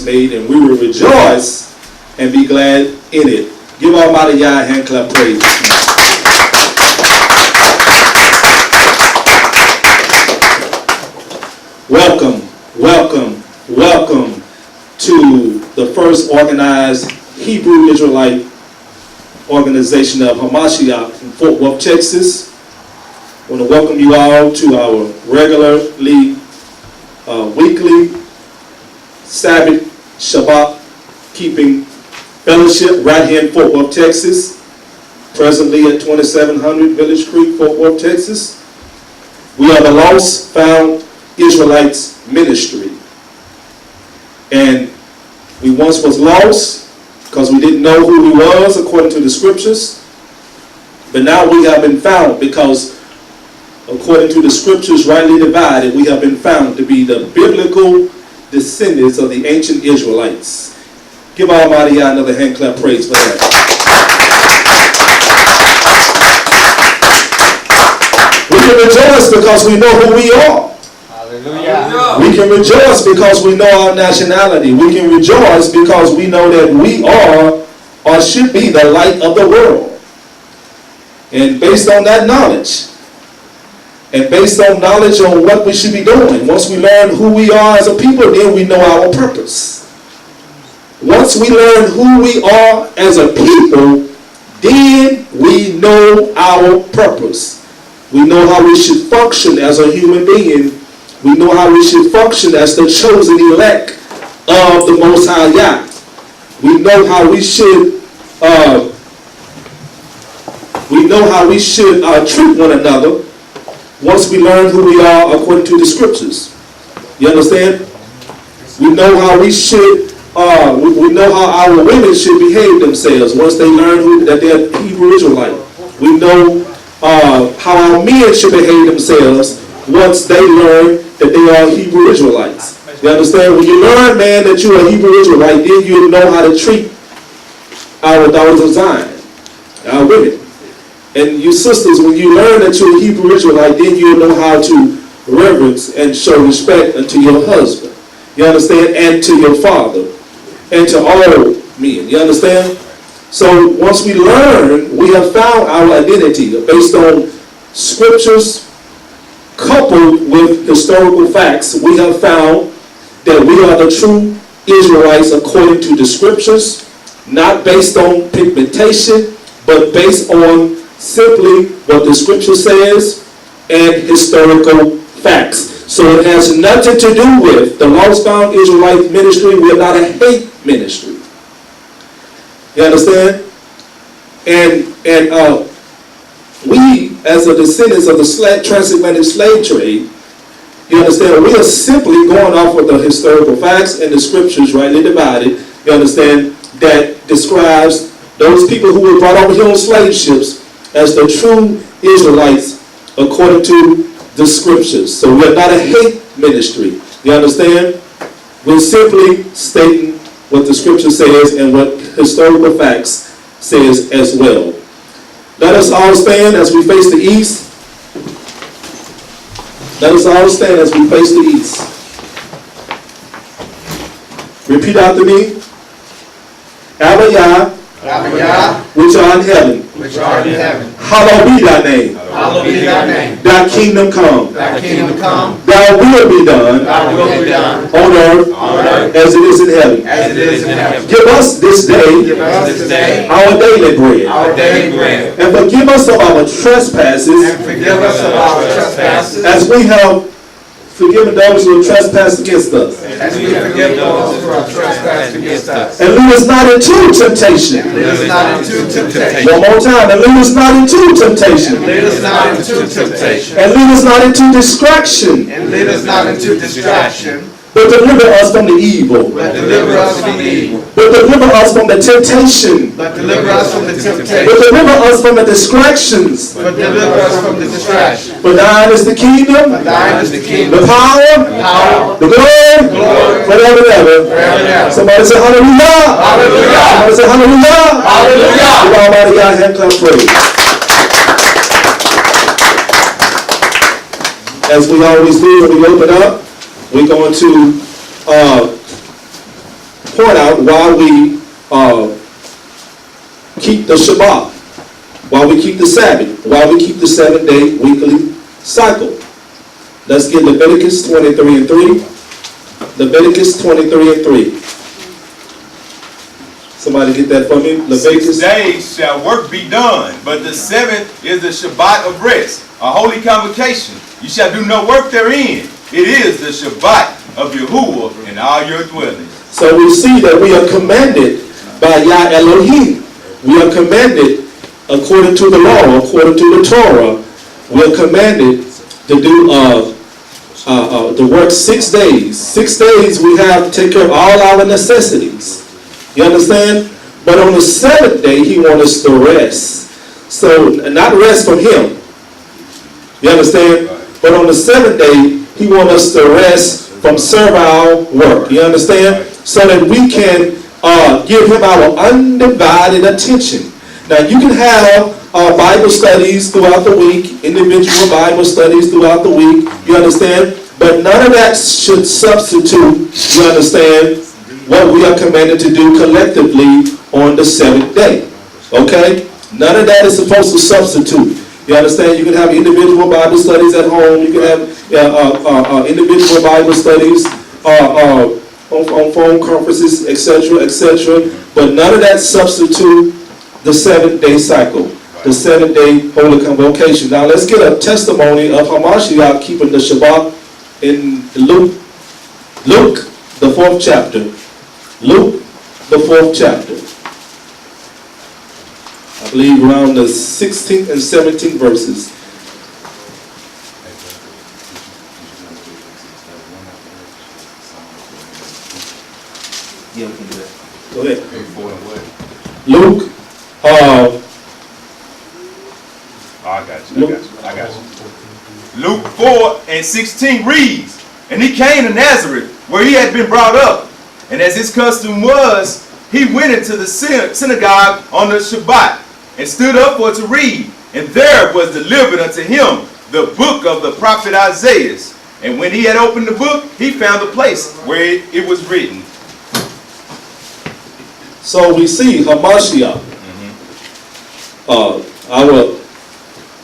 has made, and we will rejoice and be glad in it. Give Almighty Yah a hand clap praise. Welcome, welcome, welcome to the first organized Hebrew Israelite organization of Hamashiach in Fort Worth, Texas. I want to welcome you all to our regularly weekly Sabbath Shabbat keeping fellowship right here in Fort Worth, Texas. Presently at 2700 Village Creek, Fort Worth, Texas. We are the Lost Found Israelites Ministry. And we once was lost because we didn't know who we was according to the scriptures. But now we have been found because according to the scriptures rightly divided, we have been found to be the biblical descendants of the ancient Israelites. Give Almighty Yah another hand clap praise for that. We can rejoice because we know who we are. Hallelujah. We can rejoice because we know our nationality. We can rejoice because we know that we are or should be the light of the world. And based on that knowledge, and based on knowledge on what we should be doing, once we learn who we are as a people, then we know our purpose. Once we learn who we are as a people, then we know our purpose. We know how we should function as a human being. We know how we should function as the chosen elect of the Most High Yah. We know how we should treat one another once we learn who we are according to the scriptures. You understand? We know how we should, we know how our women should behave themselves once they learn that they're Hebrew Israelite. We know how our men should behave themselves once they learn that they are Hebrew Israelites. You understand? When you learn, man, that you're a Hebrew Israelite, then you know how to treat our daughters of Zion, our women. And you sisters, when you learn that you're a Hebrew Israelite, then you'll know how to reverence and show respect unto your husband. You understand? And to your father. And to all men. You understand? So once we learn, we have found our identity based on scriptures coupled with historical facts. We have found that we are the true Israelites according to the scriptures, not based on pigmentation, but based on simply what the scripture says and historical facts. So it has nothing to do with the Lost Found Israelite ministry. We're not a hate ministry. You understand? And we, as the descendants of the transatlantic slave trade, you understand, we are simply going off with the historical facts and the scriptures rightly divided, you understand, that describes those people who were brought over here on slave ships as the true Israelites according to the scriptures. So we're not a hate ministry. You understand? We're simply stating what the scripture says and what historical facts says as well. Let us all stand as we face the east. Let us all stand as we face the east. Repeat after me. Abba Yah, which art in heaven. Which art in heaven. Hallowed be thy name. Hallowed be thy name. Thy kingdom come. Thy kingdom come. Thy will be done. Thy will be done. On earth. As it is in heaven. As it is in heaven. Give us this day. Give us this day. Our daily bread. Our daily bread. And forgive us of our trespasses. And forgive us of our trespasses. As we have forgiven those who have trespassed against us. As we forgive those who have trespassed against us. And lead us not into temptation. Lead us not into temptation. One more time. And lead us not into temptation. Lead us not into temptation. And lead us not into distraction. And lead us not into distraction. But deliver us from the evil. But deliver us from the evil. But deliver us from the temptation. But deliver us from the temptation. But deliver us from the distractions. But deliver us from the distraction. For thine is the kingdom. For thine is the kingdom. The power. The glory. Forever and ever. Somebody say hallelujah. Hallelujah. Somebody say hallelujah. Hallelujah. Give Almighty God hand clap praise. As we always do when we open up, we're going to point out why we keep the Shabbat, why we keep the Sabbath, why we keep the 7-day weekly cycle. Let's get Leviticus 23:3. Leviticus 23:3. Somebody get that for me? Leviticus. 6 days shall work be done, but the seventh is the Shabbat of rest, a holy convocation. You shall do no work therein. It is the Shabbat of Yahuwah in all your dwellings. So we see that we are commanded by Yah Elohim. We are commanded according to the law, according to the Torah. We are commanded to do to work 6 days. 6 days we have to take care of all our necessities. You understand? But on the 7th day, he wants us to rest. So, not rest from him. You understand? But on the 7th day, he wants us to rest from servile work. You understand? So that we can give him our undivided attention. Now, you can have Bible studies throughout the week, individual Bible studies throughout the week. You understand? But none of that should substitute, you understand, what we are commanded to do collectively on the 7th day. Okay? None of that is supposed to substitute. You understand? You can have individual Bible studies at home. You can have individual Bible studies on phone conferences, etc., etc. But none of that substitute the 7-day cycle, the 7-day holy convocation. Now let's get a testimony of Hamashiach keeping the Shabbat in Luke, the 4th chapter. Luke, the 4th chapter. I believe around the 16th and 17th verses. Yeah, we can do that. Go ahead. Luke, I got you. Luke 4:16 reads, and he came to Nazareth, where he had been brought up. And as his custom was, he went into the synagogue on the Shabbat, and stood up for to read. And there was delivered unto him the book of the prophet Isaiah. And when he had opened the book, he found the place where it was written. So we see Hamashiach,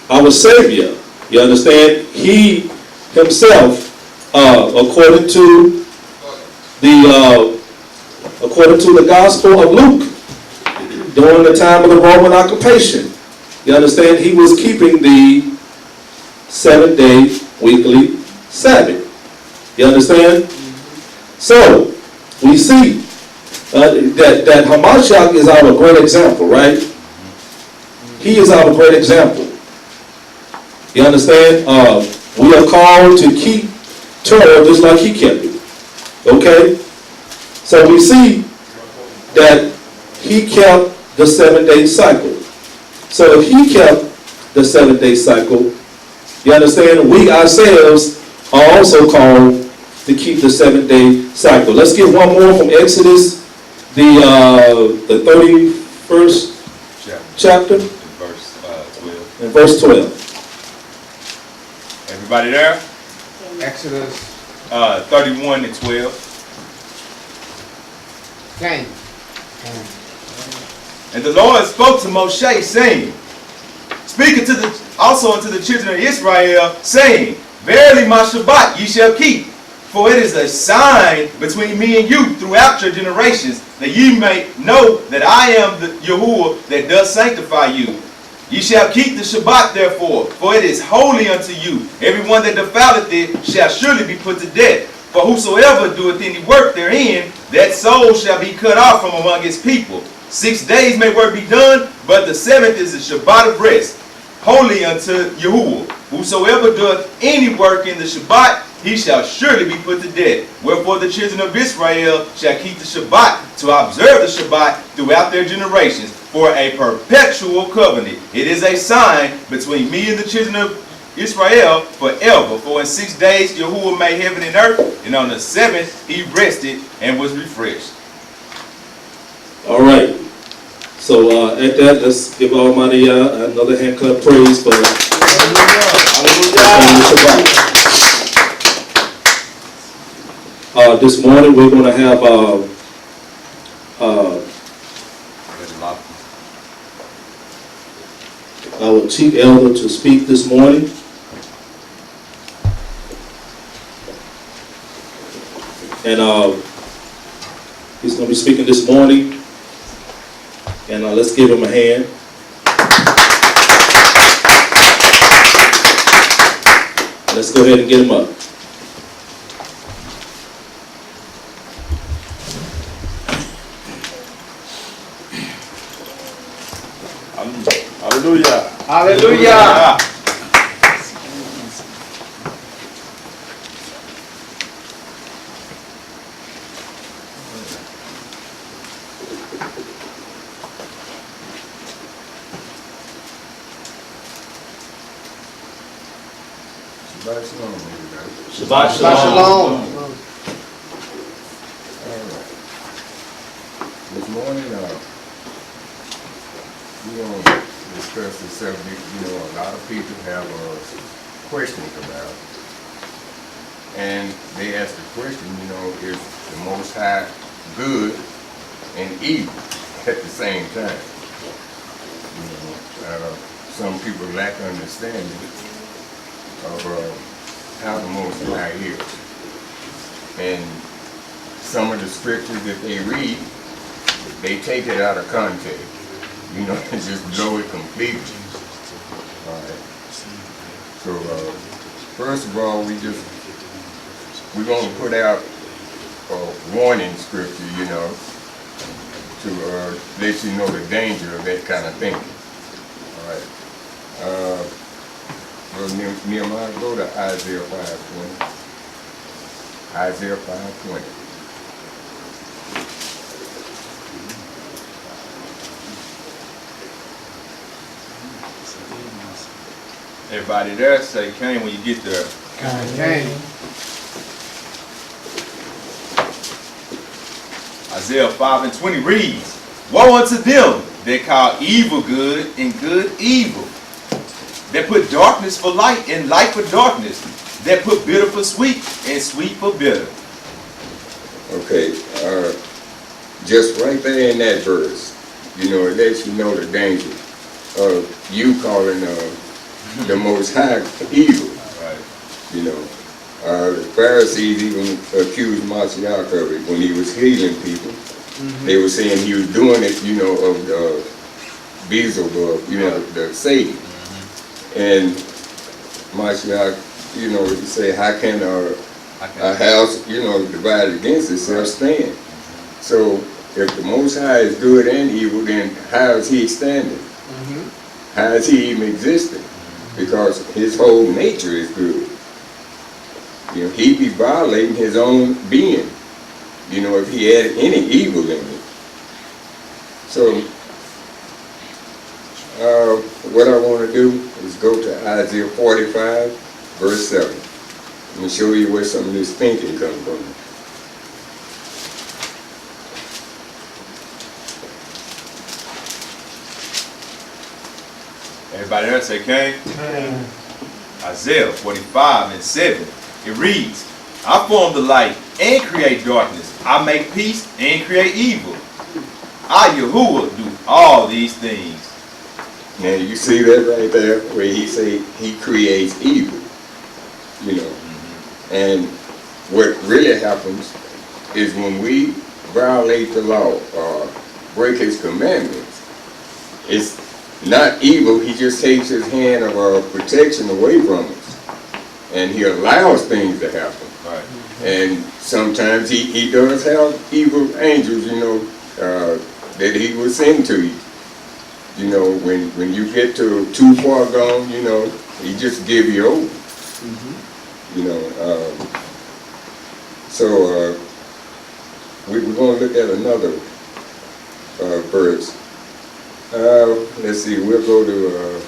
our Savior. You understand? He himself, according to the Gospel of Luke, during the time of the Roman occupation, you understand, he was keeping the 7-day weekly Sabbath. You understand? So we see that Hamashiach is our great example, right? He is our great example. You understand? We are called to keep Torah just like he kept it. Okay? So we see that he kept the 7-day cycle. So if he kept the 7-day cycle, you understand, we ourselves are also called to keep the 7-day cycle. Let's get one more from Exodus, the 31st chapter, and verse 12. Everybody there? Exodus 31:12. came. And the Lord spoke to Moshe, saying, speaking also unto the children of Israel, saying, verily my Shabbat ye shall keep, for it is a sign between me and you throughout your generations, that ye may know that I am the Yahuwah that does sanctify you. Ye shall keep the Shabbat therefore, for it is holy unto you. Everyone that defileth it shall surely be put to death. For whosoever doeth any work therein, that soul shall be cut off from among his people. 6 days may work be done, but the 7th is the Shabbat of rest, holy unto Yahuwah. Whosoever doeth any work in the Shabbat, he shall surely be put to death. Wherefore the children of Israel shall keep the Shabbat, to observe the Shabbat throughout their generations, for a perpetual covenant. It is a sign between me and the children of Israel forever. For in 6 days Yahuwah made heaven and earth, and on the 7th he rested and was refreshed. All right. So at that, let's give Almighty Yah another hand clap praise for the Shabbat. This morning we're going to have our chief elder to speak this morning. And he's going to be speaking this morning. And let's give him a hand. Let's go ahead and get him up. Hallelujah. Hallelujah. Shabbat shalom, everybody. Shabbat Shabbat shalom. shalom. All right. This morning, we're going to discuss the subject, a lot of people have questions about. And they ask the question, is the Most High good and evil at the same time? Some people lack understanding of how the Most High is. And some of the scriptures that they read, they take it out of context, and just blow it completely. All right. So, first of all, we're going to put out a warning scripture, to let you know the danger of that kind of thinking. All right. Brother Nehemiah, go to Isaiah 5:20. Isaiah 5:20. Everybody there say Cain when you get there. Okay. Isaiah 5:20 reads, Woe unto them that call evil good and good evil, that put darkness for light and light for darkness, that put bitter for sweet and sweet for bitter. Okay, just right there in that verse, it lets you know the danger of you calling the Most High evil. Right. The Pharisees even accused Mashiach of it when he was healing people. They were saying he was doing it, of Beelzebub, the Satan. And Mashiach, he say, how can a house, divided against itself stand? So if the Most High is good and evil, then how is he standing? How is he even existing? Because his whole nature is good. He'd be violating his own being, if he had any evil in it. So, what I want to do is go to Isaiah 45, verse 7. Let me show you where some of this thinking comes from. Everybody there say Cain. Isaiah 45:7. It reads, I form the light and create darkness. I make peace and create evil. I, Yahuwah, do all these things. Now you see that right there, where he say he creates evil, And what really happens is when we violate the law or break his commandments, it's not evil. He just takes his hand of protection away from us, and he allows things to happen. Right. And sometimes he does have evil angels, that he will send to you. When you get too far gone, he just give you over. So we're going to look at another verse. Let's see, we'll go to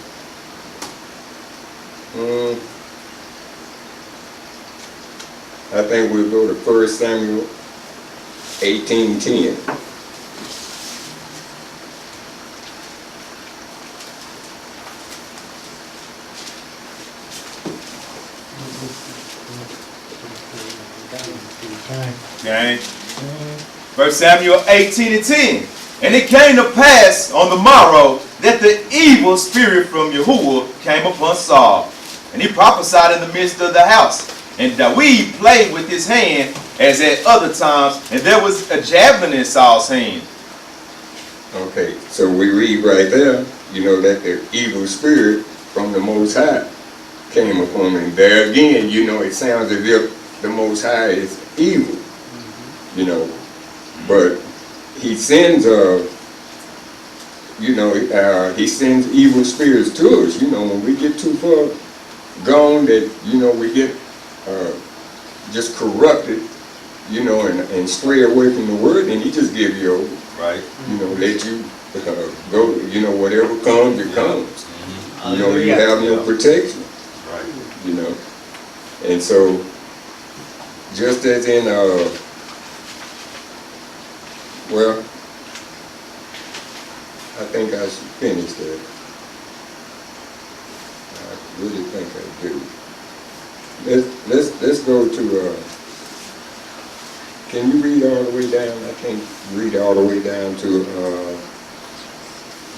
I think we'll go to 1 Samuel 18:10. Okay. 1 Samuel 18:10. And it came to pass on the morrow that the evil spirit from Yahuwah came upon Saul. And he prophesied in the midst of the house. And David played with his hand as at other times. And there was a javelin in Saul's hand. Okay, so we read right there, you know, that the evil spirit from the Most High came upon him. There again, you know, it sounds as if the Most High is evil, you know, but he sends he sends evil spirits to us. You know, when we get too far gone, that, you know, we get just corrupted, you know, and stray away from the word, and he just give you over. Right. You know, let you go, you know, whatever comes, it comes. You know, you have no protection. Right. You know. And so, just as in, well, I think I should finish that. I really think I do. Let's go to, can you read all the way down? I can't read all the way down to,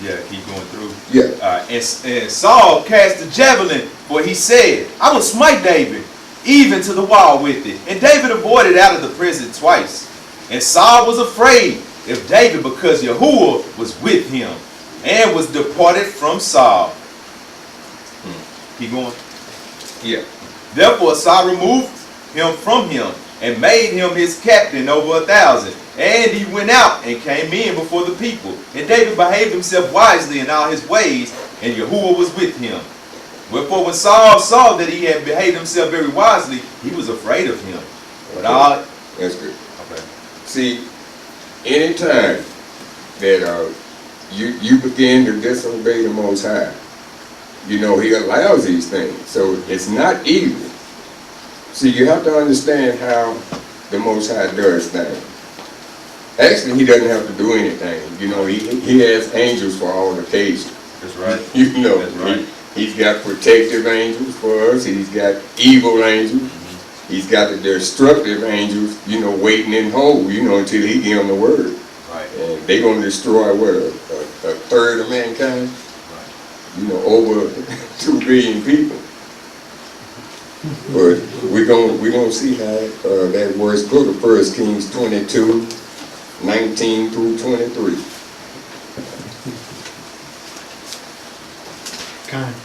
Yeah, keep going through. yeah. And Saul cast the javelin, for he said, I will smite David, even to the wall with it. And David avoided out of the prison twice. And Saul was afraid of David, because Yahuwah was with him, and was departed from Saul. Keep going. Yeah. Therefore Saul removed him from him, and made him his captain over 1,000. And he went out and came in before the people. And David behaved himself wisely in all his ways, and Yahuwah was with him. Wherefore when Saul saw that he had behaved himself very wisely, he was afraid of him. But all... That's good. Okay. See, anytime that you begin to disobey the Most High, you know, he allows these things. So it's not evil. See, you have to understand how the Most High does things. Actually, he doesn't have to do anything. You know, he has angels for all occasions. That's right. You know, That's right. He's got protective angels for us. He's got evil angels. Mm-hmm. He's got the destructive angels, you know, waiting in hold, you know, until he give them the word. Right. And they're going to destroy, what, a third of mankind? Right. You know, over 2 billion people. But we're gonna see how that verse go to 1 Kings 22, 19 through 23. Kind.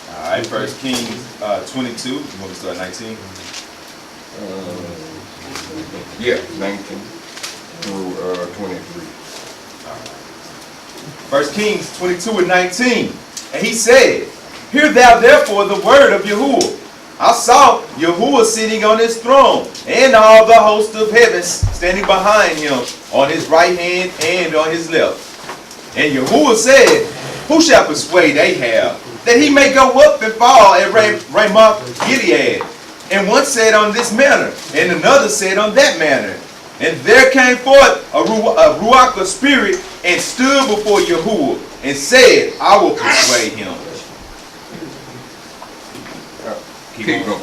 All right, 1 Kings 22. You want to start 19? Yeah, 19 through 23. 1 Kings 22 and 19. And he said, Hear thou therefore the word of Yahuwah. I saw Yahuwah sitting on his throne, and all the host of heaven standing behind him, on his right hand and on his left. And Yahuwah said, Who shall persuade Ahab, that he may go up and fall at Ramoth Gilead? And one said on this manner, and another said on that manner. And there came forth a Ruach, a spirit, and stood before Yahuwah, and said, I will persuade him. Keep going.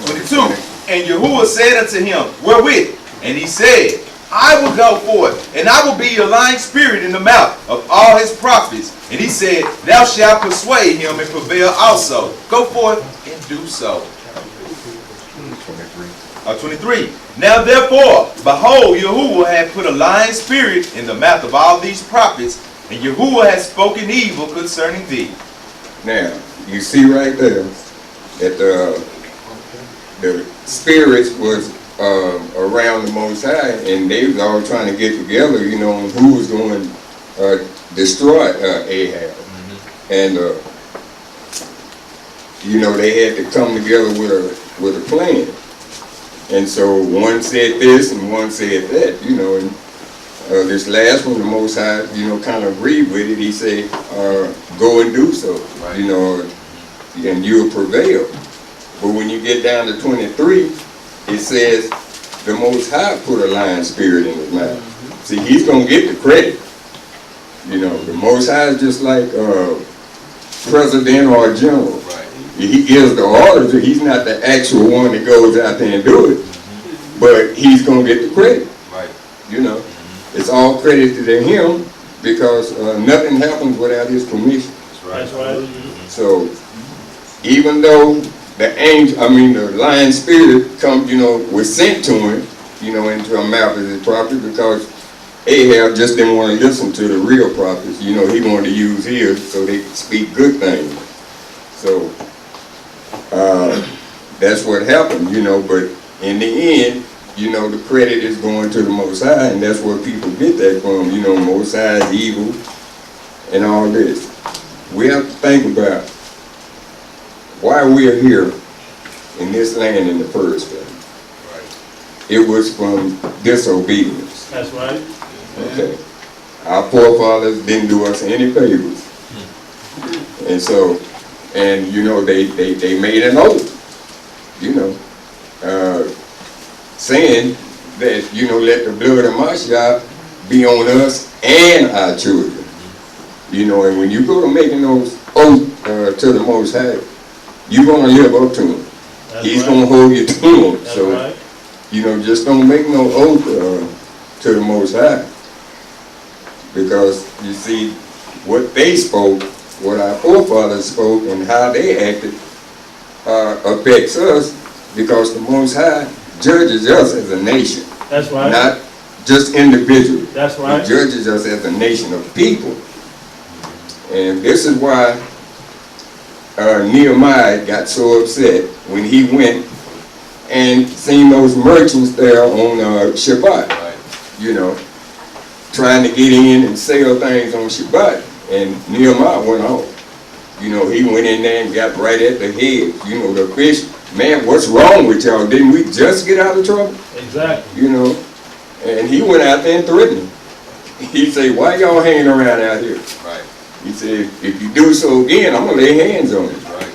22. And Yahuwah said unto him, Wherewith? And he said, I will go forth, and I will be a lying spirit in the mouth of all his prophets. And he said, Thou shalt persuade him and prevail also. Go forth and do so. 23. Now therefore, behold, Yahuwah hath put a lying spirit in the mouth of all these prophets, and Yahuwah has spoken evil concerning thee. Now, you see right there that the spirits was around the Most High, and they was all trying to get together, you know, on who was going to destroy Ahab. Mm-hmm. And, you know, they had to come together with a plan. And so one said this and one said that, you know, and this last one, the Most High, you know, kind of agreed with it. He said, go and do so, right. You know, and you'll prevail. But when you get down to 23, it says the Most High put a lying spirit in his mouth. Mm-hmm. See, he's going to get the credit. You know, the Most High is just like president or a general. Right. He gives the orders. He's not the actual one that goes out there and do it, but he's gonna get the credit. Right. You know, it's all credited to him because nothing happens without his permission. That's right. So even though the lying spirit was sent to him, into a mouth of his prophet, because Ahab just didn't want to listen to the real prophets. He wanted to use his so they could speak good things. So that's what happened, but in the end, the credit is going to the Most High, and that's where people get that from. Most High is evil and all this. We have to think about why we're here in this land in the first place. Right. It was from disobedience. That's right. Okay. Our forefathers didn't do us any favors. And so, they made an oath, saying that, let the blood of Mashiach be on us and our children. And when you go to making those oaths to the Most High, you're going to live up to him. He's going to hold you to him. That's So, right. just don't make no oath to the Most High. Because, you see, what they spoke, what our forefathers spoke, and how they acted affects us, because the Most High judges us as a nation. That's right. Not just individually. That's right. He judges us as a nation of people. And this is why Nehemiah got so upset when he went and seen those merchants there on Shabbat, trying to get in and sell things on Shabbat. And Nehemiah went off. He went in there and got right at the head. The fish, man, what's wrong with y'all? Didn't we just get out of trouble? Exactly. And he went out there and threatened them. He said, why y'all hanging around out here? Right. He said, if you do so again, I'm going to lay hands on you. Right.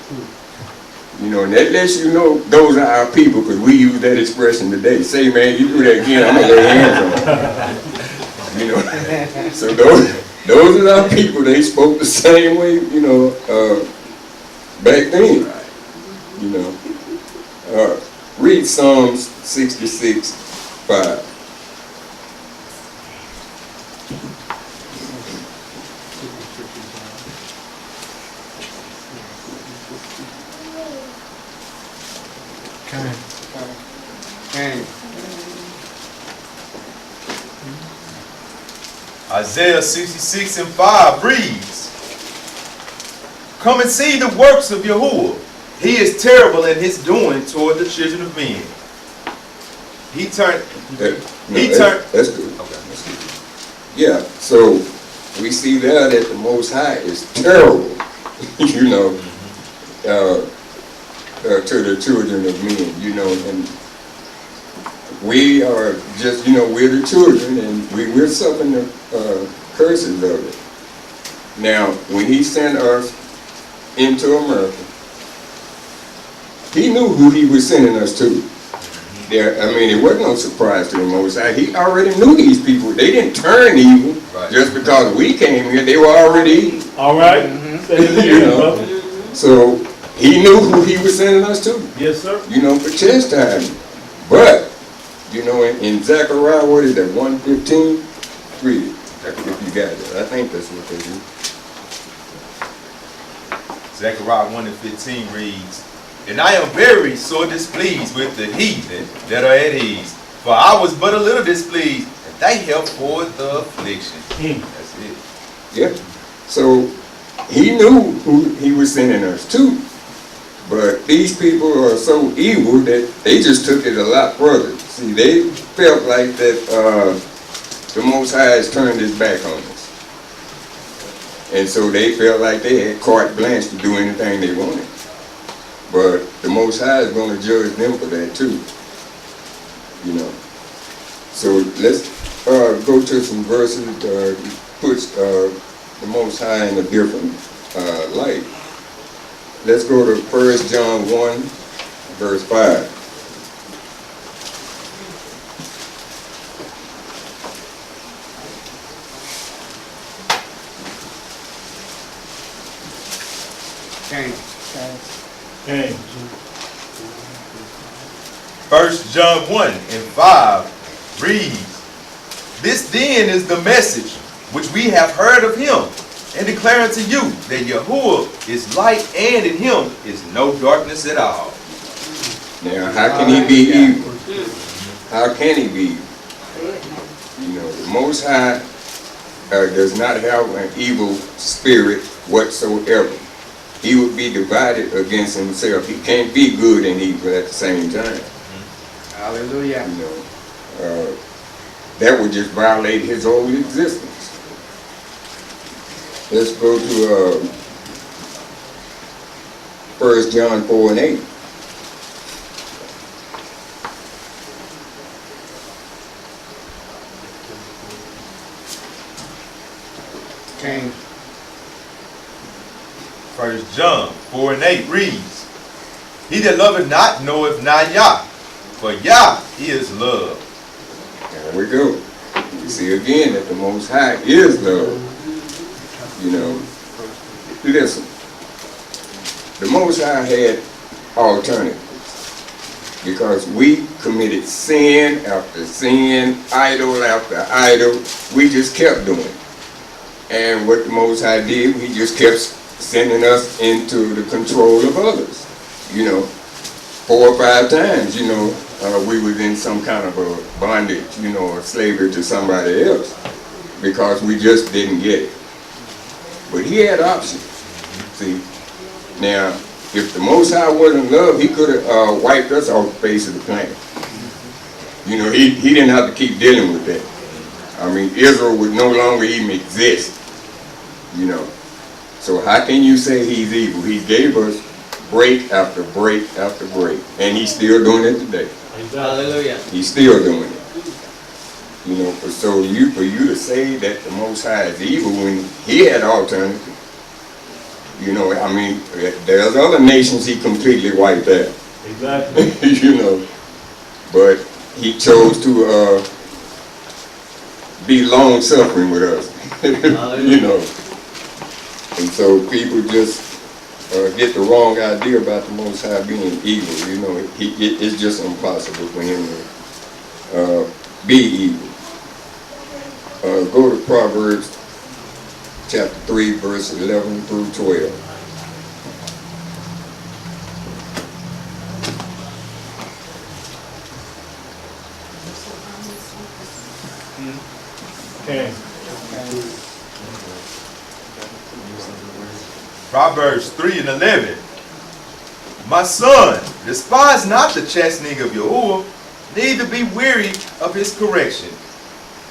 And that lets you know those are our people, because we use that expression today. Say, man, you do that again, I'm going to lay hands on you. So those are our people. They spoke the same way, back then. Read Psalms 66:5. Isaiah 66:5 reads, come and see the works of Yahuwah. He is terrible in his doing toward the children of men. That's good. Okay. That's good. Yeah, so we see there that the Most High is terrible, to the children of men, and we are just, we're the children, and we're suffering the curses of it. Now, when he sent us into America, he knew who he was sending us to. It wasn't no surprise to the Most High. He already knew these people. They didn't turn evil just because we came here. They were already evil. All right. So he knew who he was sending us to. Yes, sir. For chastisement. But, in Zechariah, what is that, 1:15? Read it, if you got it. I think that's what they do. Zechariah 1:15 reads, and I am very sore displeased with the heathen that are at ease, for I was but a little displeased, and they helped forward the affliction. That's it. Yeah. So he knew who he was sending us to. But these people are so evil that they just took it a lot further. See, they felt like that the Most High has turned his back on us. And so they felt like they had carte blanche to do anything they wanted. But the Most High is going to judge them for that too. So let's go to some verses that puts the Most High in a different light. Let's go to 1 John 1, verse 5. Amen. 1 John 1:5 reads, "This then is the message which we have heard of him, and declare unto you that Yahuwah is light, and in him is no darkness at all." Now, how can he be evil? How can he be evil? You know, the Most High does not have an evil spirit whatsoever. He would be divided against himself. He can't be good and evil at the same time. Hallelujah. You know, that would just violate his whole existence. Let's go to 1 John 4:8. King. 1 John 4:8 reads, "He that loveth not knoweth not Yah, for Yah is love." There we go. You see again that the Most High is love. You know, listen, the Most High had alternatives because we committed sin after sin, idol after idol. We just kept doing it. And what the Most High did, he just kept sending us into the control of others. You know, 4 or 5 times, you know, we was in some kind of a bondage, you know, or slavery to somebody else because we just didn't get it. But he had options, see. Now, if the Most High wasn't love, he could have wiped us off the face of the planet. You know, he didn't have to keep dealing with that. I mean, Israel would no longer even exist, you know. So how can you say he's evil? He gave us break after break after break, and he's still doing it today. Hallelujah. He's still doing it. You know, for you to say that the Most High is evil when he had alternatives. You know, I mean, there's other nations he completely wiped out. Exactly. You know, but he chose to be long suffering with us. You know, and so people just get the wrong idea about the Most High being evil. You know, it's just impossible for him to be evil. Go to Proverbs chapter 3, verse 11 through 12. Okay. Proverbs 3:11. "My son, despise not the chastening of Yahuwah, neither be weary of his correction.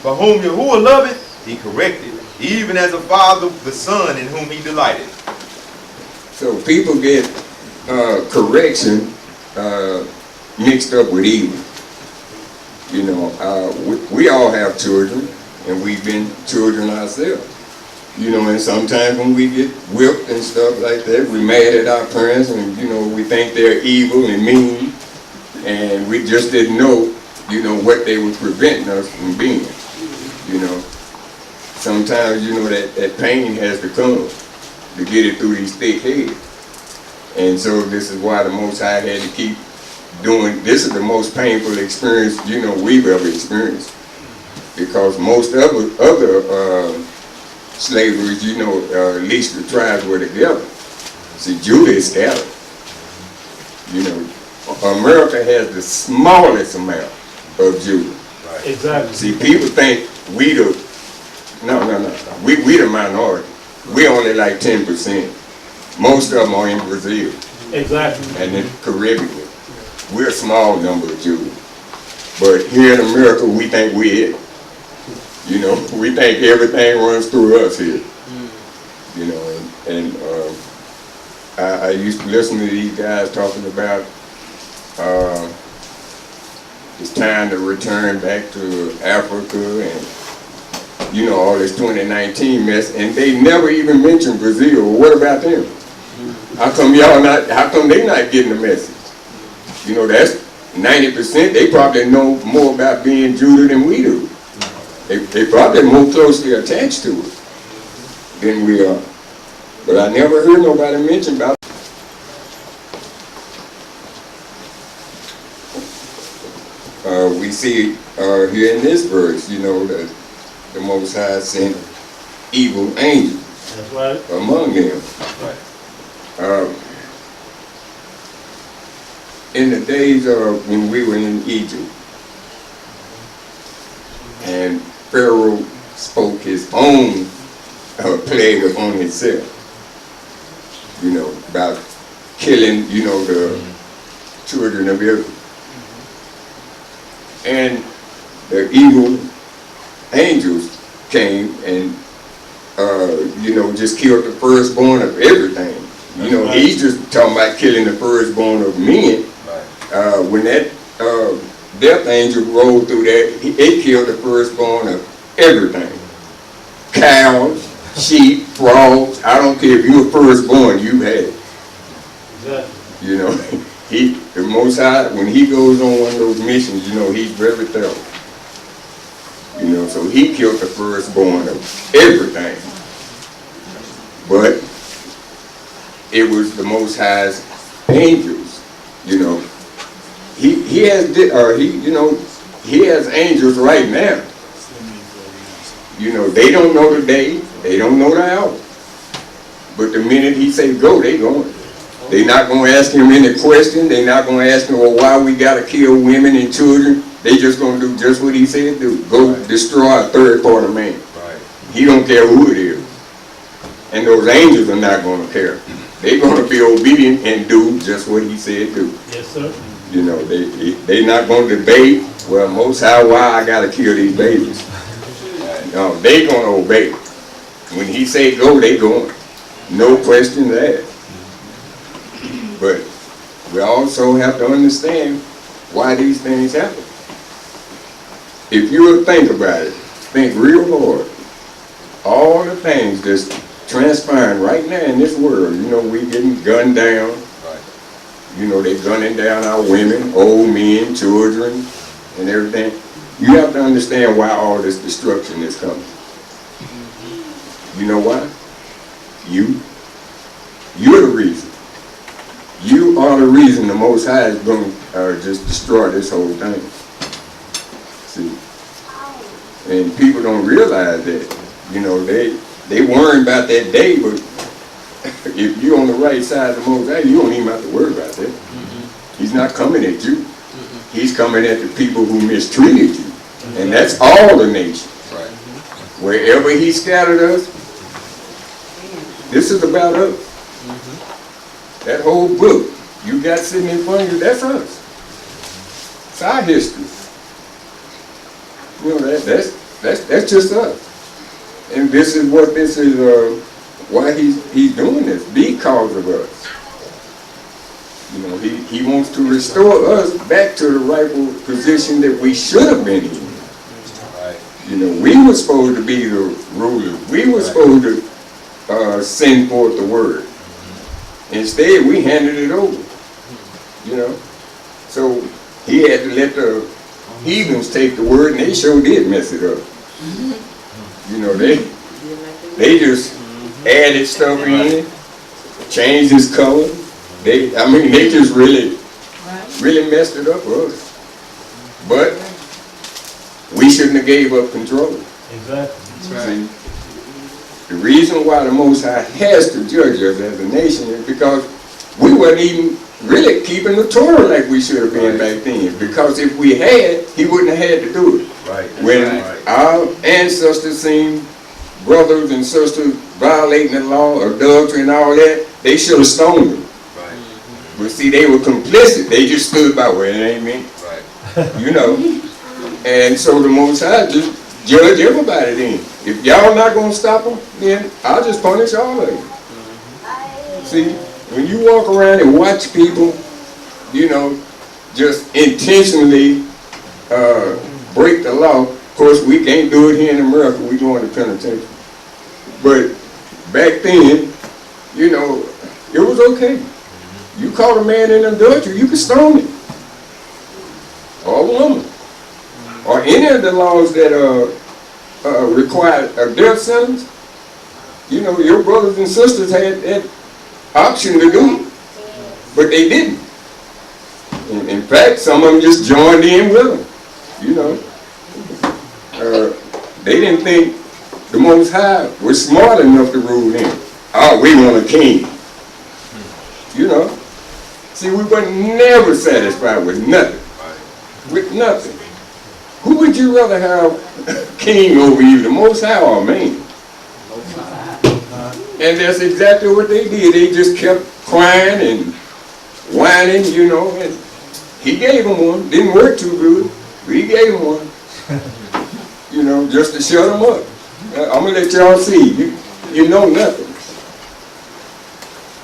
For whom Yahuwah loveth, he corrected, even as a father the son in whom he delighted." So people get correction mixed up with evil. You know, we all have children, and we've been children ourselves. You know, and sometimes when we get whipped and stuff like that, we're mad at our parents, and, you know, we think they're evil and mean, and we just didn't know, you know, what they were preventing us from being. You know, sometimes, you know, that pain has to come to get it through these thick heads. And so this is why the Most High had to keep doing, this is the most painful experience, you know, we've ever experienced. Because most other slaveries, you know, at least the tribes were together. See, Judah is scattered. You know, America has the smallest amount of Judah. Right. Exactly. See, people think we the minority. We only like 10%. Most of them are in Brazil Exactly. and in the Caribbean. We're a small number of Jews. But here in America, we think we're it. You know, we think everything runs through us here. You know, and I used to listen to these guys talking about it's time to return back to Africa and, you know, all this 2019 mess, and they never even mentioned Brazil. Well, what about them? How come they not getting the message? You know, that's 90%. They probably know more about being Judah than we do. They probably more closely attached to it than we are. But I never heard nobody mention about it. we see here in this verse, you know, that the Most High sent evil angels That's right. among them. Right. In the days of when we were in Egypt, and Pharaoh spoke his own plague upon himself, you know, about killing, you know, the children of Israel. And the evil angels came and, you know, just killed the firstborn of everything. You know, he's just talking about killing the firstborn of men. Right. When that death angel rolled through there, it killed the firstborn of everything. Cows, sheep, frogs. I don't care if you're a firstborn, you had it. Exactly. You know, the Most High, when he goes on one of those missions, you know, he's very thorough. You know, so he killed the firstborn of everything. But it was the Most High's angels, you know. He has angels right now. You know, they don't know the day, they don't know the hour. But the minute he say go, they going. They're not going to ask him any question. They're not going to ask him, well, why we got to kill women and children. They just going to do just what he said do. Go destroy a third part of man. Right. He don't care who it is. And those angels are not going to care. They're going to be obedient and do just what he said do. Yes, sir. You know, they not going to debate, well, Most High, why I got to kill these babies. No, they going to obey. When he say go, they going. No questions asked. But we also have to understand why these things happen. If you would think about it, think real hard, all the things that's transpiring right now in this world, you know, we getting gunned down. Right. You know, they gunning down our women, old men, children, and everything. You have to understand why all this destruction is coming. You know why? You're the reason. You are the reason the Most High is going to just destroy this whole thing. See? And people don't realize that. You know, they worry about that day, but if you're on the right side of the Most High, you don't even have to worry about that. Mm-hmm. He's not coming at you. Mm-hmm. He's coming at the people who mistreated you. Mm-hmm. And that's all the nations. Right. Wherever he scattered us, this is about us. Mm-hmm. That whole book you got sitting in front of you, that's us. It's our history. You know, that's just us. And this is what this is, why he's doing this, because of us. You know, he wants to restore us back to the rightful position that we should have been in. Right. You know, we were supposed to be the rulers. We were supposed to send forth the word. Instead, we handed it over. You know, so he had to let the heathens take the word, and they sure did mess it up. You know, they just added stuff in, changed his color. They just really messed it up for us. But we shouldn't have gave up control. Exactly. See, the reason why the Most High has to judge us as a nation is because we weren't even really keeping the Torah like we should have been back then. Because if we had, he wouldn't have had to do it. Right. When our ancestors seen brothers and sisters violating the law, adultery and all that, they should have stoned them. Right. But see, they were complicit. They just stood by, well, it ain't me. Right. You know. And so the Most High just judge everybody then. If y'all not going to stop them, then I'll just punish all of you. See, when you walk around and watch people, you know, just intentionally break the law. Of course, we can't do it here in America. We going to penitentiary. But back then, you know, it was okay. You caught a man in adultery, you could stone him. Or a woman. Or any of the laws that require a death sentence. You know, your brothers and sisters had that option to do it. But they didn't. In fact, some of them just joined in with them. You know, they didn't think the Most High was smart enough to rule them. Oh, we want a king. You know, see, we were never satisfied with nothing. With nothing. Who would you rather have king over you, the Most High or man? And that's exactly what they did. They just kept crying and whining, you know, and he gave them one. Didn't work too good, but he gave them one. You know, just to shut them up. I'm going to let y'all see. You know nothing.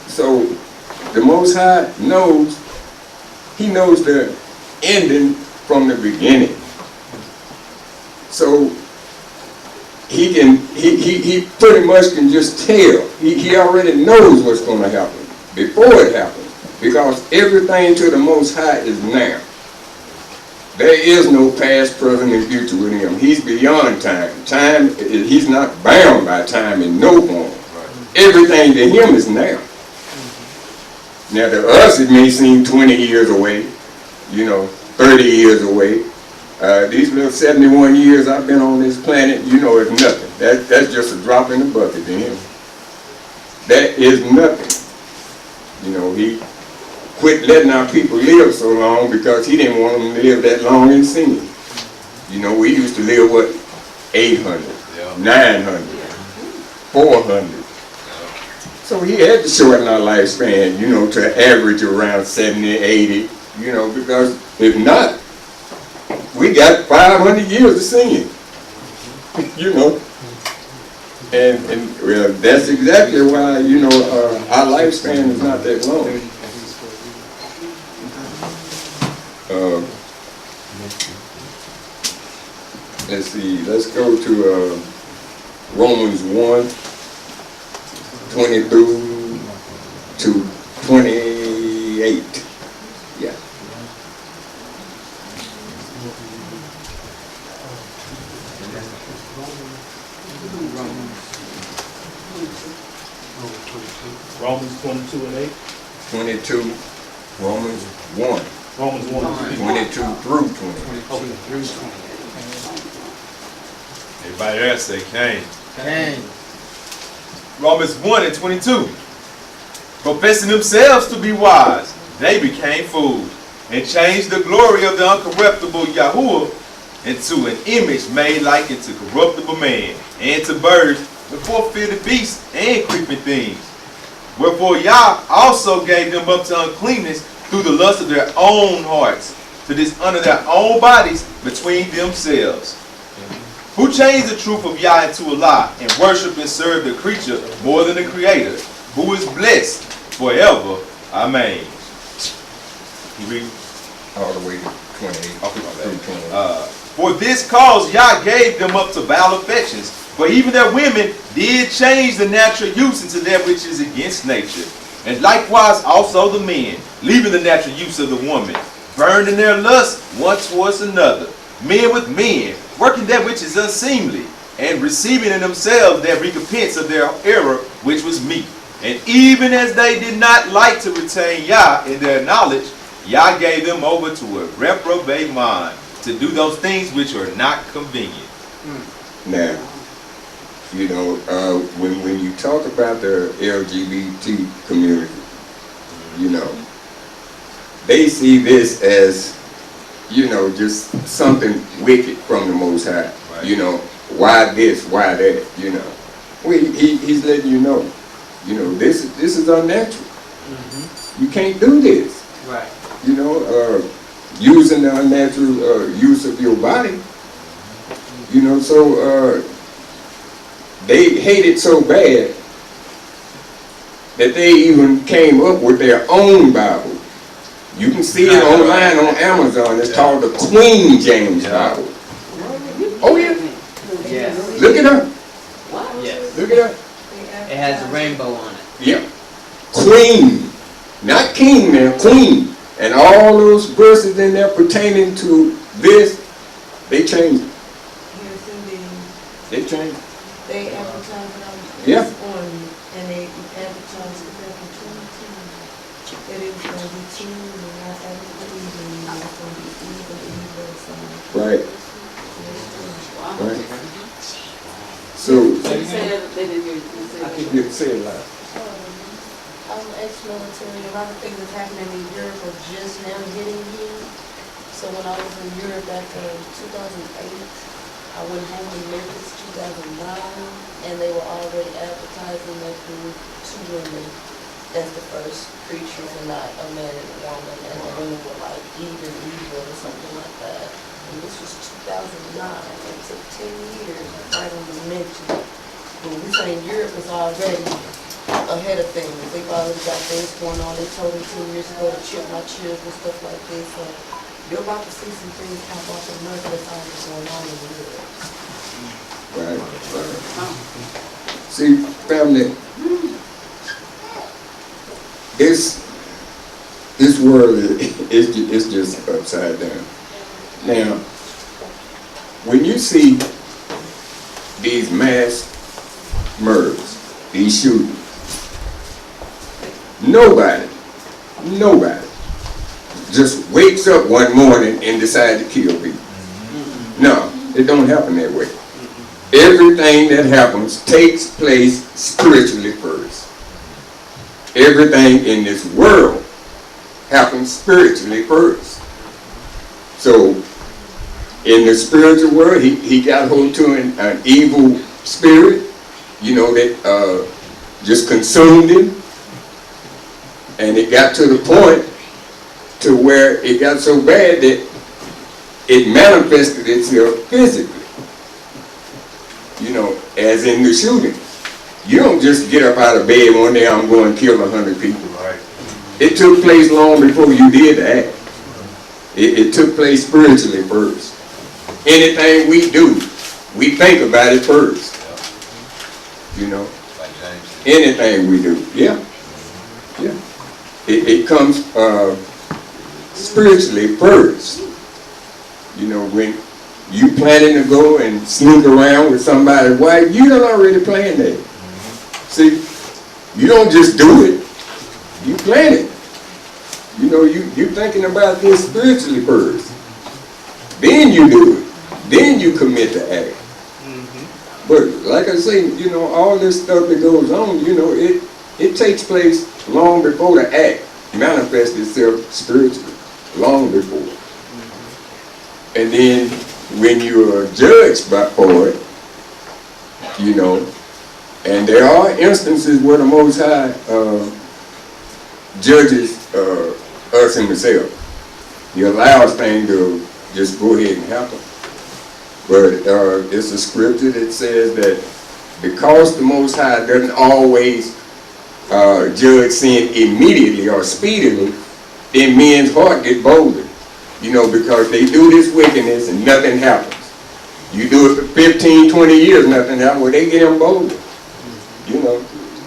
So, the Most High knows, he knows the ending from the beginning. So, he pretty much can just tell. He already knows what's going to happen before it happens. Because everything to the Most High is now. There is no past, present, and future with him. He's beyond time. Time, he's not bound by time in no form. Everything to him is now. Now to us it may seem 20 years away, you know, 30 years away. These little 71 years I've been on this planet, you know, it's nothing. That's just a drop in the bucket to him. That is nothing. You know, he quit letting our people live so long because he didn't want them to live that long in sin. You know, we used to live, what, 800, 900, 400. So he had to shorten our lifespan, you know, to average around 70, 80, you know, because if not, we got 500 years of sin, you know. And well, that's exactly why, you know, our lifespan is not that long. Let's see, let's go to Romans 1, 22 to 28. Yeah. Romans 22 and 8. 22, Romans 1. Romans 1. 22 through 20. Okay, through 20. Everybody else say Cain. Cain. Romans 1 and 22. Professing themselves to be wise, they became fools, and changed the glory of the uncorruptible Yahuwah into an image made like unto corruptible man, and to birds, the four-footed beasts, and creeping things. Wherefore Yah also gave them up to uncleanness through the lust of their own hearts, to dishonor their own bodies between themselves. Who changed the truth of Yah into a lie, and worship and serve the creature more than the Creator, who is blessed forever. Amen. You read All the way to 28. Okay, Through 28. For this cause Yah gave them up to vile affections, for even their women did change the natural use into that which is against nature. And likewise also the men, leaving the natural use of the woman, burned in their lust one towards another, men with men, working that which is unseemly, and receiving in themselves their recompense of their error, which was meat. And even as they did not like to retain Yah in their knowledge, Yah gave them over to a reprobate mind, to do those things which are not convenient. Now, you know, when you talk about the LGBT community, you know, they see this as, you know, just something wicked from the Most High. Right. You know, why this, why that, you know. Well, he's letting you know, this is unnatural. You can't do this. Right. You know, using the unnatural use of your body. You know, so they hate it so bad that they even came up with their own Bible. You can see it online on Amazon. It's called the Queen James Bible. Oh yeah. Yes. Look it up. Yes. Look it up. It has a rainbow on it. Yep. Queen. Not king now, queen. And all those verses in there pertaining to this, they changed it. Yes, indeed. They changed it. They advertise it on, Yeah. and they advertise it back in 2010. That it was going to be 2, and I advertised it's gonna be evil, so. Right. Wow. Right. So, They didn't hear you. you say it loud. I'm ex-military, a lot of things that's happening in Europe are just now getting here. So when I was in Europe back in 2008, I went home in Memphis 2009, and they were already advertising that the two women as the first creatures and not a man and a woman, and the women were like even evil or something like that. And this was 2009, it took 10 years, right on the mention. But we saying Europe is already ahead of things. They've already got things going on. They told me 10 years ago to chip my children, stuff like this. So you're about to see some things pop off in America that's already going on in Europe. Right, right. See, family, this world is just upside down. Now, when you see these mass murders, these shootings, nobody just wakes up one morning and decides to kill people. No, it don't happen that way. Everything that happens takes place spiritually first. Everything in this world happens spiritually first. So, in the spiritual world, he got hold to an evil spirit, that just consumed him. And it got to the point to where it got so bad that it manifested itself physically. As in the shooting. You don't just get up out of bed one day, I'm going to kill 100 people. Right. It took place long before you did that. It took place spiritually first. Anything we do, we think about it first. Anything we do. Yeah. Yeah. It comes spiritually first. When you planning to go and sneak around with somebody's wife, you done already planned that. See, you don't just do it, you plan it. You thinking about this spiritually first. Then you do it. Then you commit the act. But like I say, all this stuff that goes on, it takes place long before the act manifests itself spiritually. Long before. And then when you are judged for it, and there are instances where the Most High judges us himself. He allows things to just go ahead and happen. But it's a scripture that says that because the Most High doesn't always judge sin immediately or speedily, then men's heart get bolder. Because they do this wickedness and nothing happens. You do it for 15, 20 years, nothing happens. Well, they get them bolder.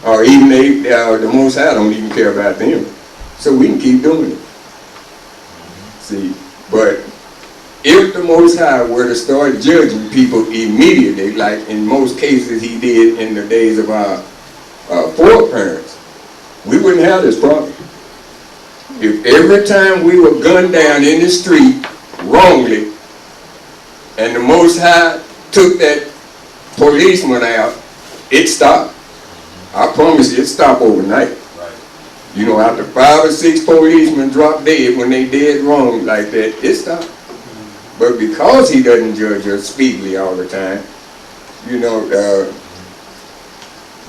Or even the Most High don't even care about them. So we can keep doing it. See, but if the Most High were to start judging people immediately, like in most cases he did in the days of our foreparents, we wouldn't have this problem. If every time we were gunned down in the street wrongly, and the Most High took that policeman out, it stopped. I promise you, it stopped overnight. Right. After 5 or 6 policemen drop dead when they did wrong like that, it stopped. But because he doesn't judge us speedily all the time,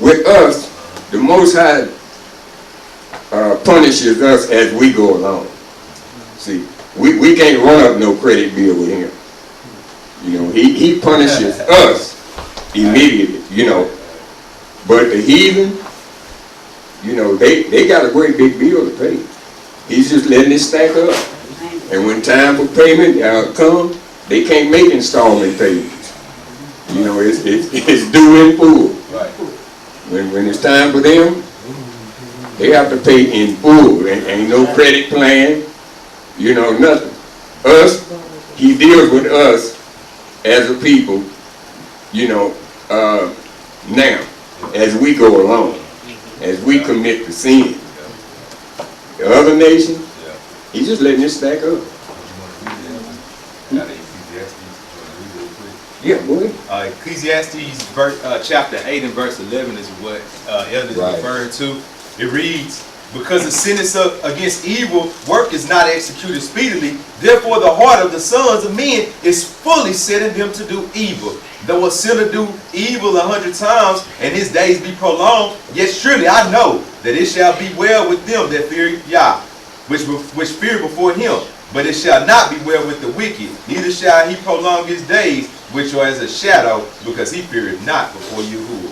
with us, the Most High punishes us as we go along. See, we can't run up no credit bill with him. He punishes us immediately, But the heathen, they got a great big bill to pay. He's just letting it stack up. And when time for payment comes, they can't make installment payments. It's due in full. Right. When it's time for them, they have to pay in full. Ain't no credit plan, nothing. Us, he deals with us as a people, now, as we go along, as we commit the sin. The other nation, he's just letting it stack up. Yeah, go ahead. Ecclesiastes chapter 8 and verse 11 is what Elder is Right. referring to. It reads, because the sentence against evil work is not executed speedily, therefore the heart of the sons of men is fully set in them to do evil. Though a sinner do evil 100 times, and his days be prolonged, yet surely I know that it shall be well with them that fear Yah, which fear before him. But it shall not be well with the wicked, neither shall he prolong his days, which are as a shadow, because he feareth not before Yahuwah.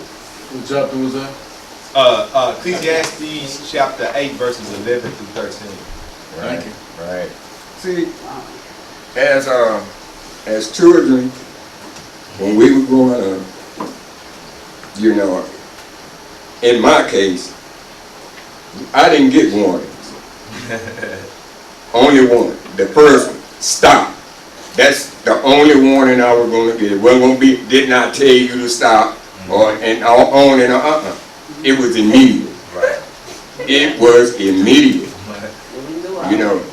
What chapter was that? Ecclesiastes chapter 8 verses 11 through 13. Thank you. Right. See, as children, when we were growing up, you know, in my case, I didn't get warnings. Only one. The first one, stop. That's the only warning I was going to get. It wasn't going to be, did not tell you to stop, or and on and on. It was immediate. Right. It was immediate. Right. You know,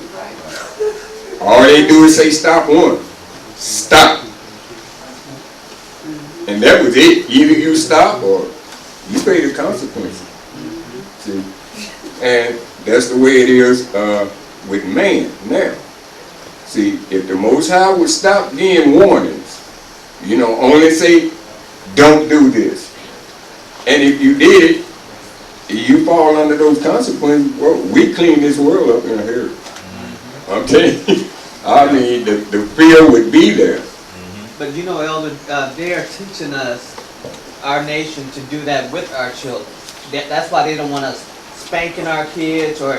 all they do is say stop one. Stop. And that was it. Either you stop or you pay the consequences. See? And that's the way it is with man now. See, if the Most High would stop giving warnings, you know, only say, don't do this. And if you did it, you fall under those consequences. Well, we clean this world up in a hurry. I'm telling you. I mean, the fear would be there. But you know, Elder, they are teaching us, our nation, to do that with our children. That's why they don't want us spanking our kids or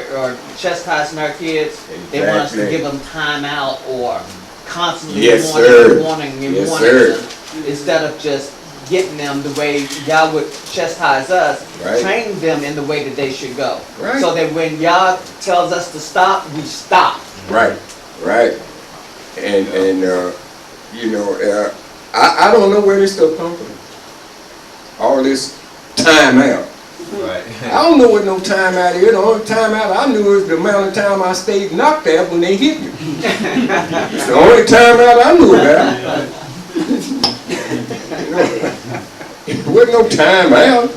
chastising our kids. They want us to Exactly. give them time out or constantly Yes, sir. warning Yes, them, sir. instead of just getting them the way Yah would chastise us, Right. train them in the way that they should go. Right. So that when Yah tells us to stop, we stop. Right, right. And you know, I don't know where this stuff comes from. All this time out. Right. I don't know what no time out is. The only time out I knew is the amount of time I stayed knocked out when they hit me. It's the only time out I knew about. You know, it wasn't no time out.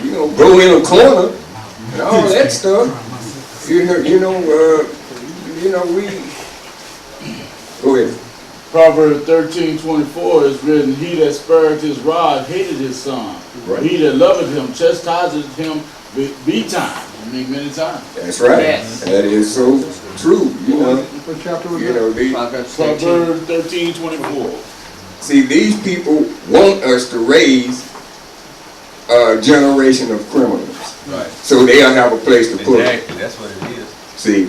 You know, go in a corner and all that stuff. You know, we. Go ahead. Proverbs 13:24 is written, he that spared his rod hated his son. Right. He that loveth him chastiseth him betimes. I mean, many times. That's right. Yes. That is so true. You know. What chapter was You that? know, Proverbs 13. Proverbs 13:24. see, these people want us to raise a generation of criminals, Right. so they'll have a place to put them. Exactly. That's what it is. See,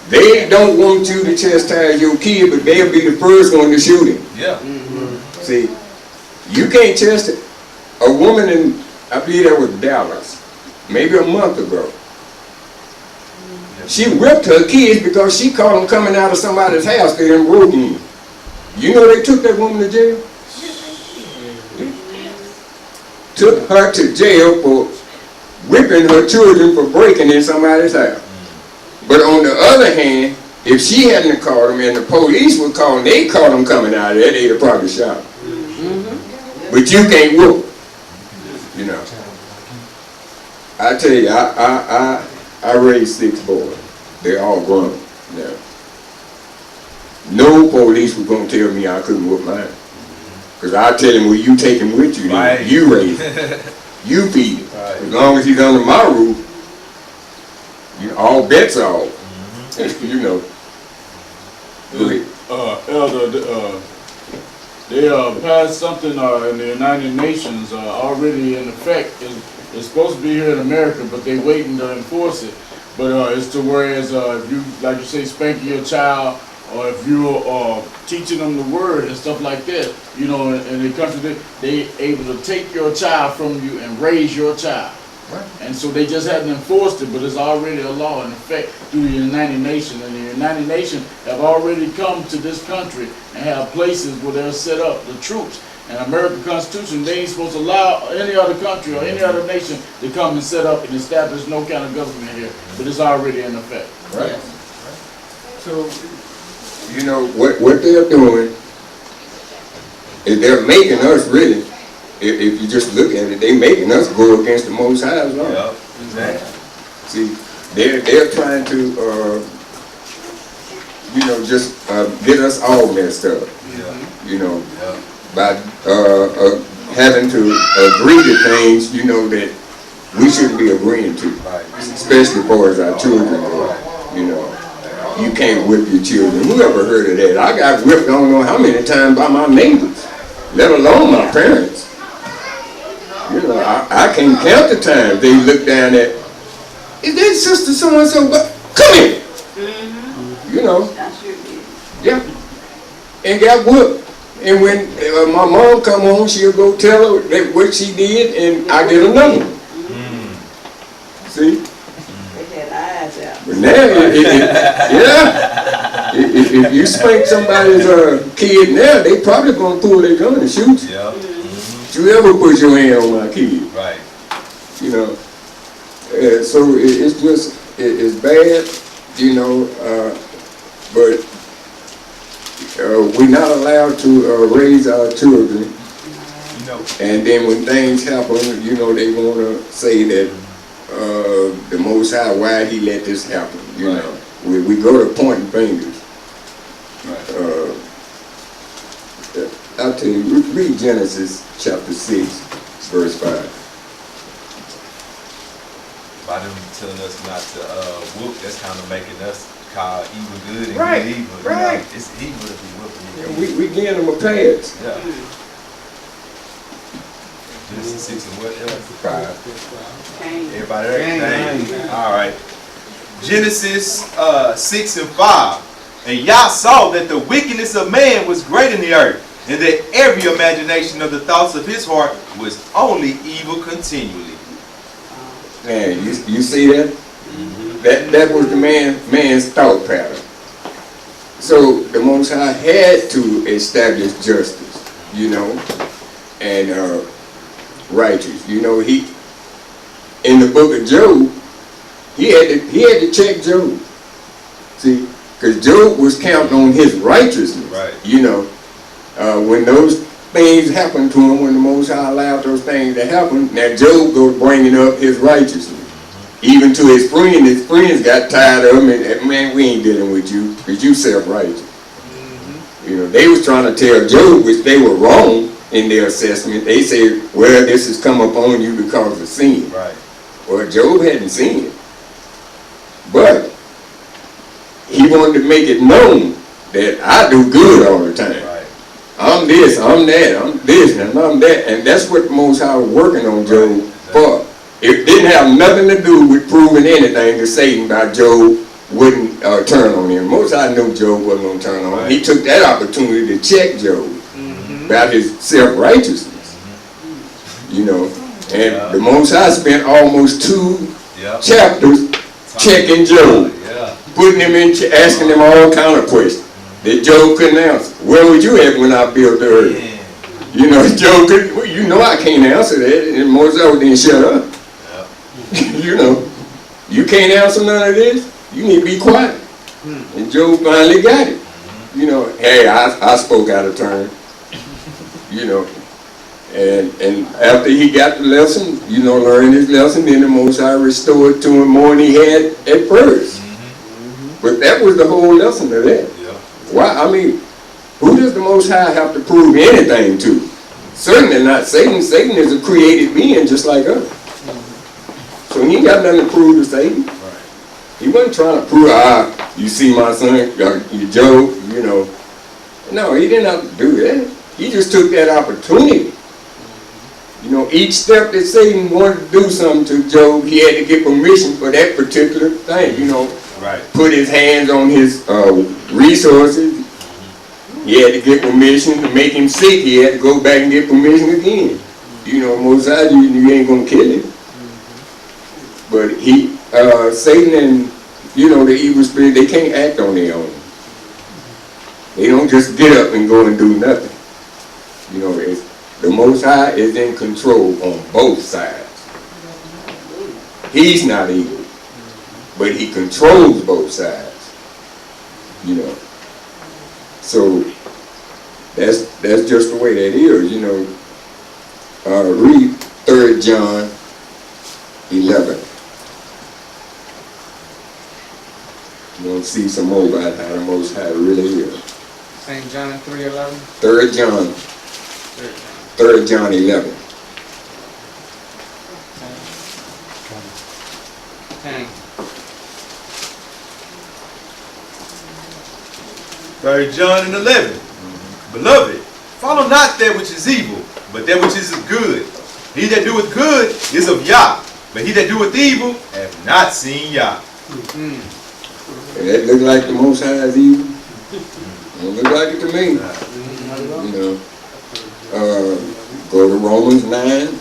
they don't want you to chastise your kid, but they'll be the first one to shoot him. Yeah. See, you can't chastise a woman in, I believe that was Dallas, maybe a month ago. She whipped her kids because she caught them coming out of somebody's house they done broke in. You know they took that woman to jail? Took her to jail for whipping her children for breaking in somebody's house. But on the other hand, if she hadn't caught them and the police were calling, they caught them coming out of there, they'd have probably shot them. But you can't whoop, you know. I tell you, I raised 6 boys. They're all grown now. No police was going to tell me I couldn't whoop mine. Because I tell him, well, you take him with you, then Right. you raise him. You feed him. Right. As long as he's under my roof, you know, all bets are off. You know. Go ahead. Elder, they passed something in the United Nations already in effect. It's supposed to be here in America, but they waiting to enforce it. But it's to whereas if you, like you say, spanking your child, or if you're teaching them the word and stuff like that, you know, in the country, they able to take your child from you and raise your child. Right. And so they just haven't enforced it, but it's already a law in effect through the United Nations. And the United Nations have already come to this country and have places where they'll set up the troops. And American Constitution, they ain't supposed to allow any other country or any other nation to come and set up and establish no kind of government here. But it's already in effect. Right. So, you know, what they're doing, they're making us really, if you just look at it, they making us go against the Most High's law. Yeah, exactly. See, they're trying to, just get us all messed up. Yeah. By having to agree to things, that we shouldn't be agreeing to, Right. especially for as our children go. You can't whip your children. Who ever heard of that? I got whipped I don't know how many times by my neighbors, let alone my parents. I can't count the times they look down at, is that sister so-and-so? But come here. That's your kid. Yeah. And got whooped. And when my mom come home, she'll go tell her that what she did, and I get another one. See? They had eyes out. But now, if you spank somebody's kid now, they probably gonna pull their gun and shoot you. Yeah. You ever put your hand on my kid? Right. So it's just, it's bad, but we're not allowed to raise our children. And then when things happen, they want to say that the Most High, why he let this happen, Right. We go to pointing fingers. Right. I'll tell you, read Genesis chapter 6, verse 5. By them telling us not to whoop, that's kind of making us call evil good and Right, good evil. right. It's evil to be whooping you. We giving them a pass. Yeah. Genesis 6 and what else? 5. Cain. Everybody there? All right. Genesis 6 and 5. And Yah saw that the wickedness of man was great in the earth, and that every imagination of the thoughts of his heart was only evil continually. Man, you see that? That was the man's thought pattern. So the Most High had to establish justice, and righteous. He in the book of Job, he had to check Job. See, because Job was counting on his righteousness. Right. When those things happened to him, when the Most High allowed those things to happen, now Job goes bringing up his righteousness. Even to his friends got tired of him, and man, we ain't dealing with you, because you self-righteous. They was trying to tell Job, which they were wrong in their assessment. They said, well, this has come upon you because of sin. Right. Well, Job hadn't sinned. But he wanted to make it known that I do good all the time. Right. I'm this, I'm that, I'm this, and I'm that. And that's what the Most High was working on Job for. It didn't have nothing to do with proving anything to Satan about Job wouldn't turn on him. Most High knew Job wasn't going to turn on him. He took that opportunity to check Job about his self-righteousness. And the Most High spent almost 2 chapters checking Job, putting him in, asking him all kind of questions that Job couldn't answer. Where would you at when I built the earth? Job couldn't, I can't answer that. And Moses didn't shut up. You can't answer none of this. You need to be quiet. And Job finally got it. Hey, I spoke out of turn. And after he got the lesson, learned his lesson, then the Most High restored to him more than he had at first. But that was the whole lesson of that. Why? Who does the Most High have to prove anything to? Certainly not Satan. Satan is a created being just like us. So he ain't got nothing to prove to Satan. He wasn't trying to prove, you see my son, you Job, No, he didn't have to do that. He just took that opportunity. Each step that Satan wanted to do something to Job, he had to get permission for that particular thing, Put his hands on his resources. He had to get permission to make him sick. He had to go back and get permission again. Moses, you ain't gonna kill him. But Satan and, the evil spirit, they can't act on their own. They don't just get up and go and do nothing. The Most High is in control on both sides. He's not evil, but he controls both sides. So that's that's just the way that is, you know. Read 3 John 11. You're going to see some more about how the Most High really is. St. John 3:11. 3 John. 3 John 11. Okay. 3 John and 11. Beloved, follow not that which is evil, but that which is good. He that doeth good is of Yah, but he that doeth evil hath not seen Yah. And that look like the Most High is evil? Don't look like it to me. You know. Go to Romans 9,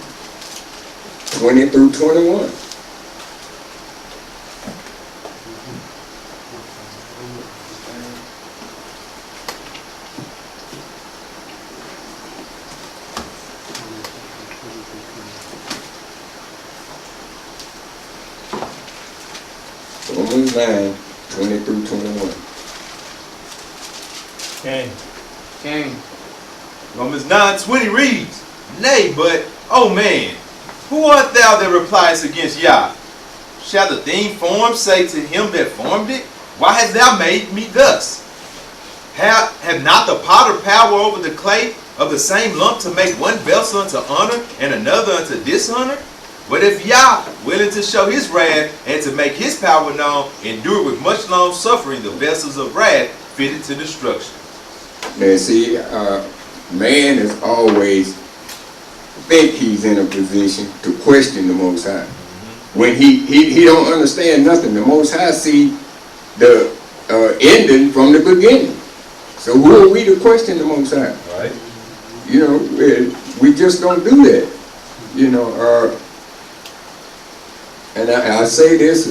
20 through 21. Romans 9, 20 through 21. Okay. Okay. Romans 9:20 reads, Nay, but, O man, who art thou that repliest against Yah? Shall the thing formed say to him that formed it, Why hast thou made me thus? Have not the potter power over the clay of the same lump to make one vessel unto honor and another unto dishonor? But if Yah, willing to show his wrath and to make his power known, endure with much long suffering the vessels of wrath fitted to destruction. Now see, man is always think he's in a position to question the Most High. When he don't understand nothing. The Most High see the ending from the beginning. So who are we to question the Most High? Right. You know, we just don't do that. You know, and I say this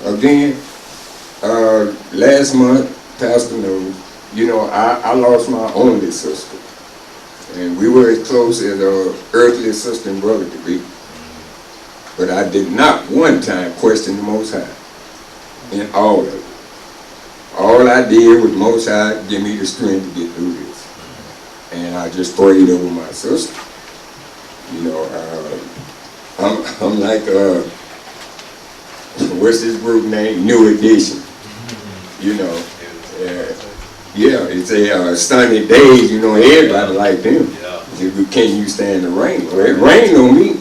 again, last month, Pastor knows, you know, I lost my only sister. And we were as close as our earthly sister and brother could be. But I did not one time question the Most High in all of it. All I did was Most High give me the strength to get through this. And I just prayed over my sister. You know, I'm like, what's this group name? New Edition. You know, yeah, it's a sunny days, you know, everybody like them. Yeah. Can you stand the rain? Well, it rained on me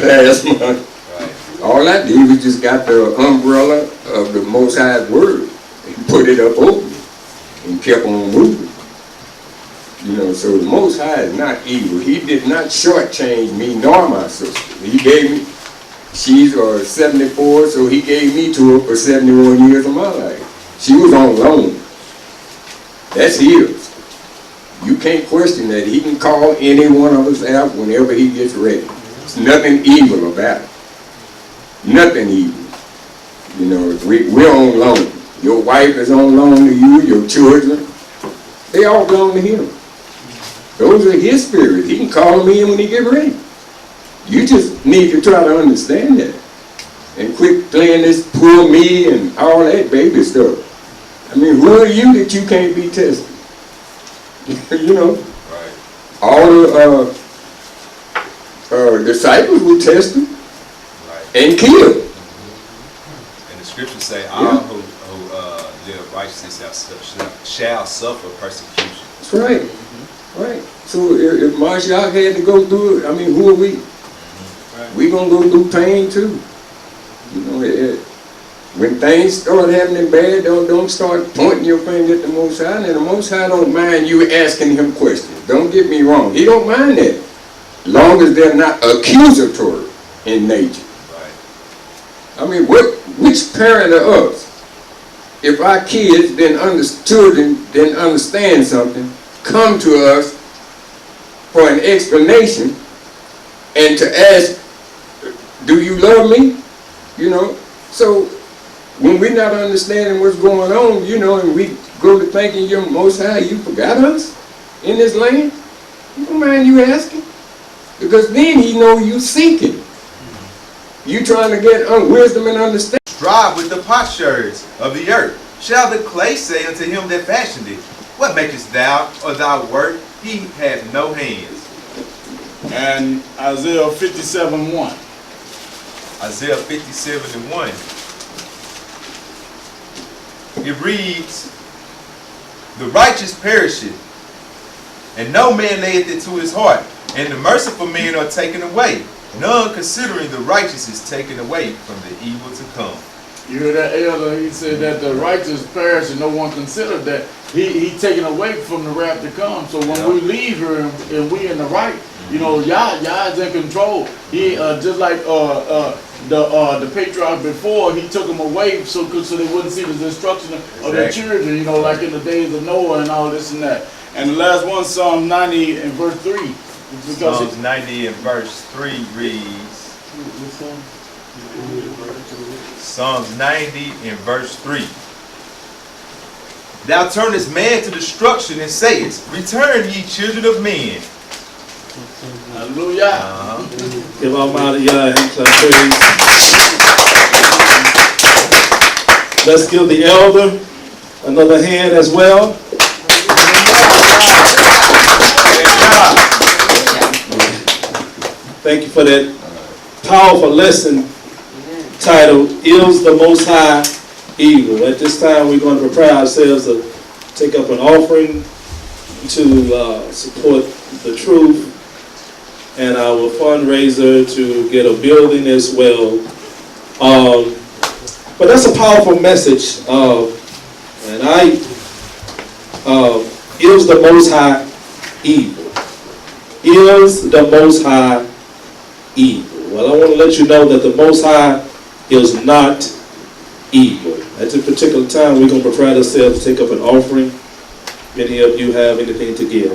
last month. Right. All I did was just got the umbrella of the Most High's word and put it up over me and kept on moving. You know, so the Most High is not evil. He did not shortchange me nor my sister. He gave me, she's 74, so he gave me to her for 71 years of my life. She was on loan. That's his. You can't question that. He can call any one of us out whenever he gets ready. There's nothing evil about it. Nothing evil. You know, we're on loan. Your wife is on loan to you, your children. They all belong to him. Those are his spirits. He can call them in when he get ready. You just need to try to understand that. And quit playing this poor me and all that baby stuff. I mean, who are you that you can't be tested? You know, right. All the disciples were tested, right, and killed. And the scriptures say, all who live righteousness shall suffer persecution. That's right. Right. So if Marshall had to go through it, I mean, who are we? Right. We gonna go through pain too. You know, when things start happening bad, don't start pointing your finger at the Most High. And the Most High don't mind you asking him questions. Don't get me wrong. He don't mind that. Long as they're not accusatory in nature. Right. I mean, which parent of us, if our kids didn't understand something, come to us for an explanation and to ask, do you love me? You know, so when we're not understanding what's going on, you know, and we go to thinking you're Most High, you forgot us in this land, you don't mind you asking. Because then he know you seeking. You trying to get wisdom and understanding. Strive with the potsherds of the earth. Shall the clay say unto him that fashioned it, What makest thou or thy work? He hath no hands. And Isaiah 57:1. Isaiah 57:1. It reads, the righteous perisheth, and no man layeth it to his heart, and the merciful men are taken away. None considering the righteous is taken away from the evil to come. You hear that, Elder? He said that the righteous perish and no one considered that. He taken away from the wrath to come. So when we leave here and we in the right, you know, Yah is in control. He just like the patriarch before, he took them away so they wouldn't see the destruction of their children. You know, like in the days of Noah and all this and that. And the last one, Psalm 90 and verse 3. Psalms 90 and verse 3 reads. Psalms 90 and verse 3. Thou turnest man to destruction and sayest, return ye children of men. Hallelujah. Give Almighty Yah a hand clap praise. Let's give the elder another hand as well. Thank you for that powerful lesson titled, Is the Most High Evil? At this time, we're going to prepare ourselves to take up an offering to support the truth and our fundraiser to get a building as well. But that's a powerful message. And is the Most High evil? Is the Most High evil? Well, I want to let you know that the Most High is not evil. At this particular time, we're going to prepare ourselves to take up an offering. Many of you have anything to give.